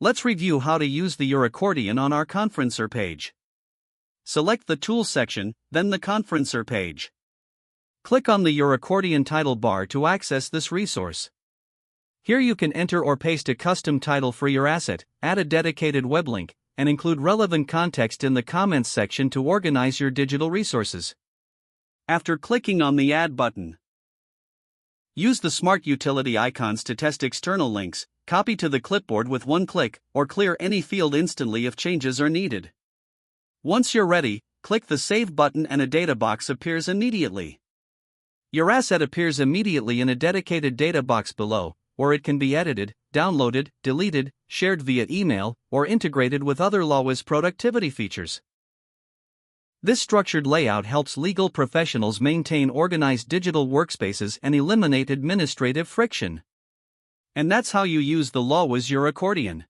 Let's review how to use the Your Accordion on our Conferencer page. Select the Tools section, then the Conferencer page. Click on the Your Accordion title bar to access this resource. Here you can enter or paste a custom title for your asset, add a dedicated web link, and include relevant context in the comments section to organize your digital resources. After clicking on the Add button, use the Smart Utility icons to test external links, copy to the clipboard with one click, or clear any field instantly if changes are needed. Once you're ready, click the Save button and a data box appears immediately. Your asset appears immediately in a dedicated data box below, or it can be edited, downloaded, deleted, shared via email, or integrated with other LawWiz productivity features. This structured layout helps legal professionals maintain organized digital workspaces and eliminate administrative friction. And that's how you use the LawWiz Your Accordion.